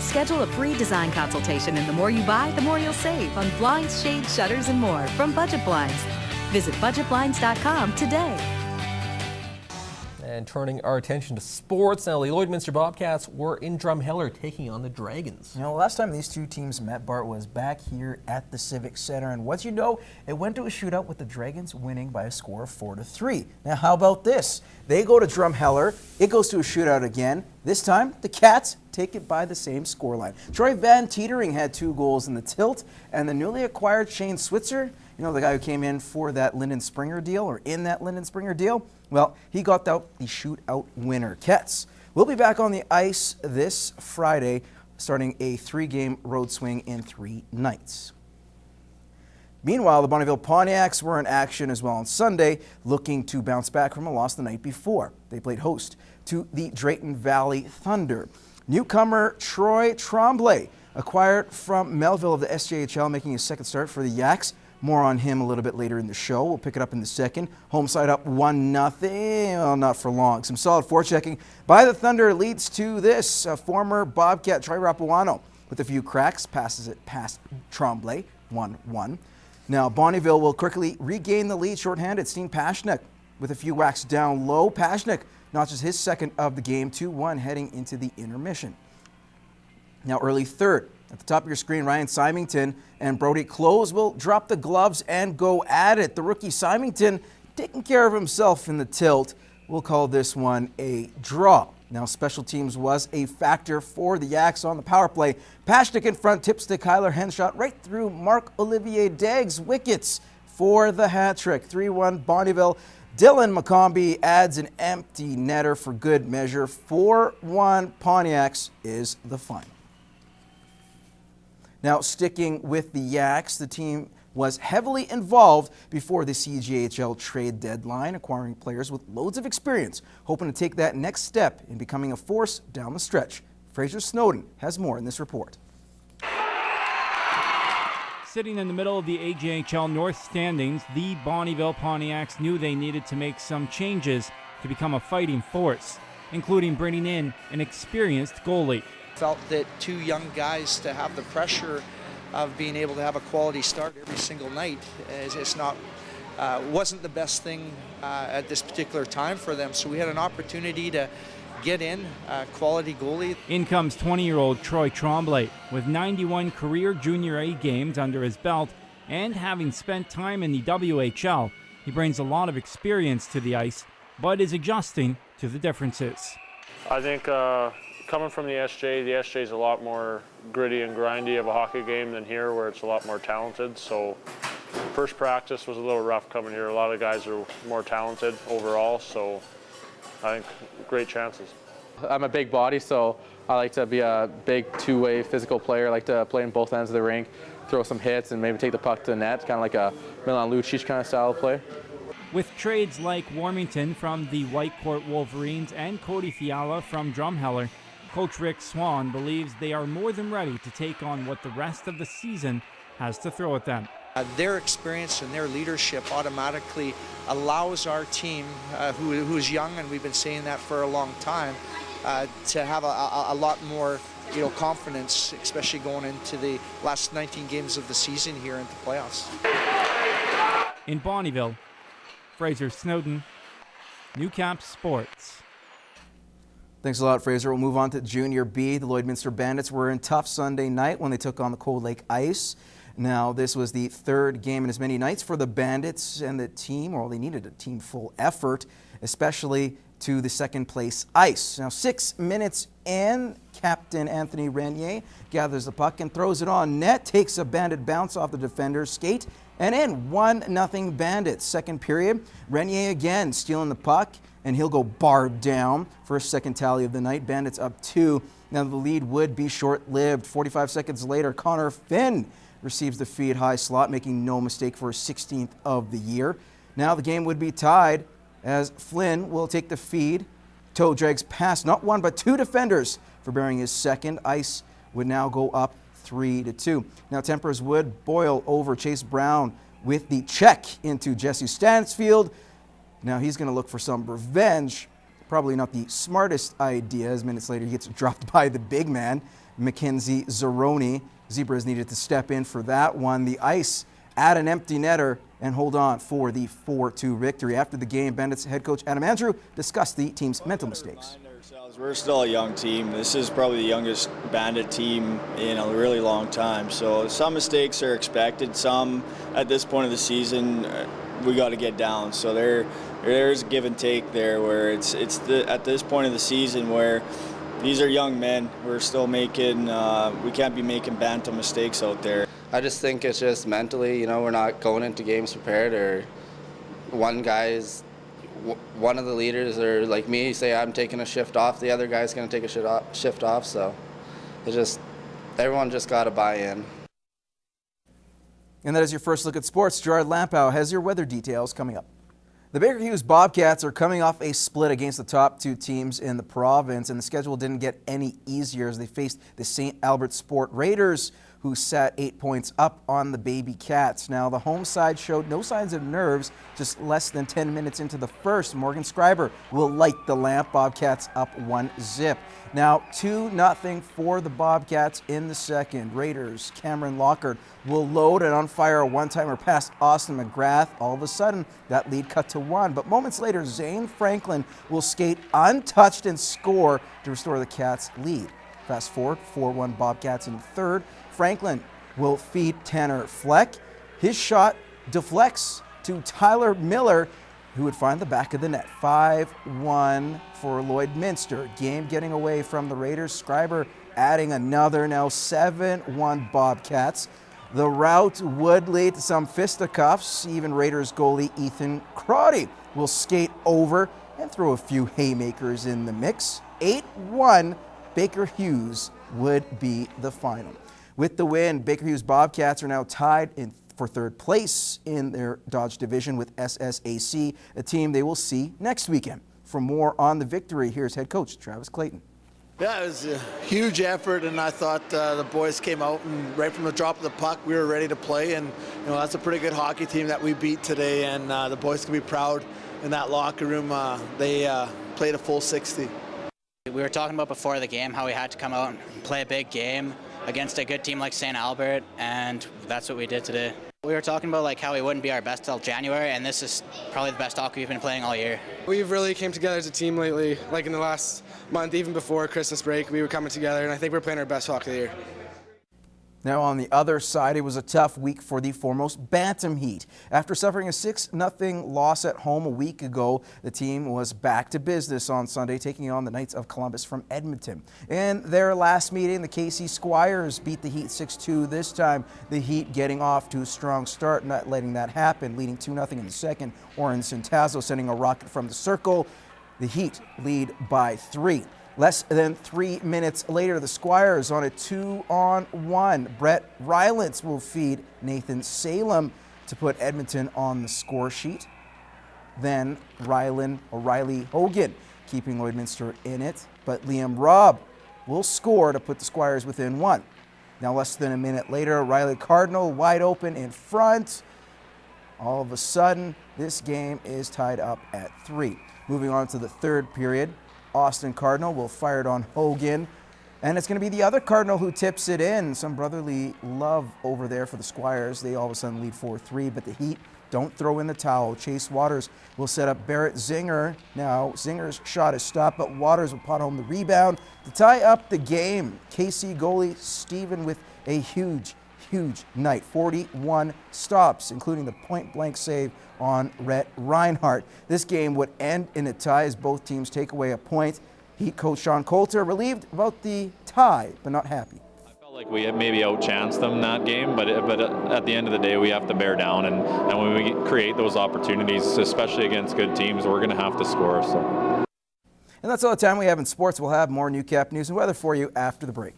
Schedule a free design consultation, and the more you buy, the more you'll save on blinds, shades, shutters, and more from Budget Blinds. Visit budgetblinds.com today. And turning our attention to sports now, the Lloydminster Bobcats were in Drumheller taking on the Dragons. You know, last time these two teams met, Bart, was back here at the Civic Center, and what you know, it went to a shootout with the Dragons winning by a score of 4-3. Now, how about this? They go to Drumheller, it goes to a shootout again. This time, the Cats take it by the same scoreline. Troy Van Teetering had 2 goals in the tilt, and the newly acquired Shane Switzer, you know, the guy who came in for that Lyndon Springer deal, or in that Lyndon Springer deal, well, he got out the shootout winner. Cats will be back on the ice this Friday, starting a 3-game road swing in 3 nights. Meanwhile, the Bonneville Pontiacs were in action as well on Sunday, looking to bounce back from a loss the night before. They played host to the Drayton Valley Thunder. Newcomer Troy Tremblay, acquired from Melville of the SJHL, making his second start for the Yaks. More on him a little bit later in the show. We'll pick it up in the second. Home side up 1-0. Well, not for long. Some solid forechecking by the Thunder leads to this. Former Bobcat Troy Rapuano with a few cracks passes it past Tremblay, 1-1. Now Bonnyville will quickly regain the lead shorthanded. Steen Pashnik with a few whacks down low. Pashnik notches his second of the game, 2-1 heading into the intermission. Now early third. At the top of your screen, Ryan Symington and Brody Close will drop the gloves and go at it. The rookie Symington taking care of himself in the tilt. We'll call this one a draw. Now special teams was a factor for the Yaks on the power play. Pashnik in front tips to Kyler Henshaw right through Marc-Olivier Daig's wickets for the hat trick. 3-1 Bonnyville. Dylan McCombie adds an empty netter for good measure. 4-1 Pontiacs is the final. Now, sticking with the Yaks, the team was heavily involved before the CJHL trade deadline, acquiring players with loads of experience, hoping to take that next step in becoming a force down the stretch. Fraser Snowden has more in this report. Sitting in the middle of the AJHL North standings, the Bonnyville Pontiacs knew they needed to make some changes to become a fighting force, including bringing in an experienced goalie. Felt that 2 young guys to have the pressure of being able to have a quality start every single night wasn't the best thing at this particular time for them. So we had an opportunity to get in a quality goalie. In comes 20-year-old Troy Tremblay with 91 career Junior A games under his belt, and having spent time in the WHL, he brings a lot of experience to the ice, but is adjusting to the differences. I think coming from the SJ is a lot more gritty and grindy of a hockey game than here, where it's a lot more talented. So first practice was a little rough coming here. A lot of guys are more talented overall, so I think great chances. I'm a big body, so I like to be a big 2-way physical player. I like to play in both ends of the rink, throw some hits, and maybe take the puck to the net, kind of like a Milan Lucic kind of style of play. With trades like Warmington from the Whitecourt Wolverines and Cody Fiala from Drumheller, Coach Rick Swan believes they are more than ready to take on what the rest of the season has to throw at them. Their experience and their leadership automatically allows our team, who is young, and we've been saying that for a long time, to have a lot more confidence, especially going into the last 19 games of the season here into playoffs. In Bonnyville, Fraser Snowden, Newcap Sports. Thanks a lot, Fraser. We'll move on to Junior B. The Lloydminster Bandits were in tough Sunday night when they took on the Cold Lake Ice. Now, this was the 3rd game in as many nights for the Bandits, and the team, well, they needed a team full effort, especially to the 2nd place Ice. Now, 6 minutes in, Captain Anthony Renier gathers the puck and throws it on net, takes a Bandit bounce off the defender's skate, and in 1-0 Bandits. Second period, Renier again stealing the puck, and he'll go barred down for a second tally of the night. Bandits up 2. Now the lead would be short-lived. 45 seconds later, Connor Finn receives the feed high slot, making no mistake for his 16th of the year. Now the game would be tied as Flynn will take the feed. Toe drags past not 1 but 2 defenders for bearing his second. Ice would now go up 3-2. Now tempers would boil over Chase Brown with the check into Jesse Stansfield. Now he's going to look for some revenge. Probably not the smartest idea, as minutes later he gets dropped by the big man. Mackenzie Zeroni. Zebras needed to step in for that one. The Ice at an empty netter and hold on for the 4-2 victory. After the game, Bandits head coach Adam Andrew discussed the team's mental mistakes. We're still a young team. This is probably the youngest Bandit team in a really long time. So some mistakes are expected. Some at this point of the season, we got to get down. So there's a give and take there where it's at this point of the season where these are young men. We're still making, we can't be making bantam mistakes out there. I just think it's just mentally, we're not going into games prepared, or one of the leaders, or like me, say I'm taking a shift off, the other guy's going to take a shift off. So everyone just got to buy in. And that is your first look at sports. Gerard Lampow has your weather details coming up. The Baker Hughes Bobcats are coming off a split against the top two teams in the province, and the schedule didn't get any easier as they faced the St. Albert Sport Raiders, who sat 8 points up on the Baby Cats. Now, the home side showed no signs of nerves. Just less than 10 minutes into the first, Morgan Scriber will light the lamp. Bobcats up 1-0. Now, 2-0 for the Bobcats in the second. Raiders, Cameron Lockhart will load and on fire a one-timer past Austin McGrath. All of a sudden, that lead cut to 1. But moments later, Zane Franklin will skate untouched and score to restore the Cats' lead. Fast forward, 4-1 Bobcats in the third. Franklin will feed Tanner Fleck. His shot deflects to Tyler Miller, who would find the back of the net. 5-1 for Lloydminster. Game getting away from the Raiders. Scriber adding another, now 7-1 Bobcats. The rout would lead to some fisticuffs. Even Raiders goalie Ethan Crotty will skate over and throw a few haymakers in the mix. 8-1 Baker Hughes would be the final. With the win, Baker Hughes Bobcats are now tied for third place in their Dodge division with SSAC, a team they will see next weekend. For more on the victory, here's head coach Travis Clayton. Yeah, it was a huge effort, and I thought the boys came out, and right from the drop of the puck, we were ready to play. And that's a pretty good hockey team that we beat today, and the boys can be proud in that locker room. They played a full 60. We were talking about before the game how we had to come out and play a big game against a good team like St. Albert, and that's what we did today. We were talking about how we wouldn't be our best till January, and this is probably the best hockey we've been playing all year. We've really came together as a team lately, like in the last month, even before Christmas break, we were coming together, and I think we're playing our best hockey of the year. Now on the other side, it was a tough week for the foremost Bantam Heat. After suffering a 6-0 loss at home a week ago, the team was back to business on Sunday, taking on the Knights of Columbus from Edmonton. In their last meeting, the KC Squires beat the Heat 6-2 this time. The Heat getting off to a strong start, not letting that happen, leading 2-0 in the second. Oren Centazzo sending a rocket from the circle. The Heat lead by 3. Less than 3 minutes later, the Squires on a 2-on-1. Brett Rylance will feed Nathan Salem to put Edmonton on the score sheet. Then Riley Hogan keeping Lloydminster in it, but Liam Robb will score to put the Squires within 1. Now less than a minute later, Riley Cardinal wide open in front. All of a sudden, this game is tied up at 3. Moving on to the third period, Austin Cardinal will fire it on Hogan, and it's going to be the other Cardinal who tips it in. Some brotherly love over there for the Squires. They all of a sudden lead 4-3, but the Heat don't throw in the towel. Chase Waters will set up Barrett Zinger. Now Zinger's shot is stopped, but Waters will pot home the rebound to tie up the game. KC goalie Steven with a huge night. 41 stops, including the point-blank save on Rhett Reinhardt. This game would end in a tie as both teams take away a point. Heat coach Sean Coulter relieved about the tie, but not happy. I felt like we maybe outchanced them that game, but at the end of the day, we have to bear down, and when we create those opportunities, especially against good teams, we're going to have to score. So. And that's all the time we have in sports. We'll have more Newcap news and weather for you after the break.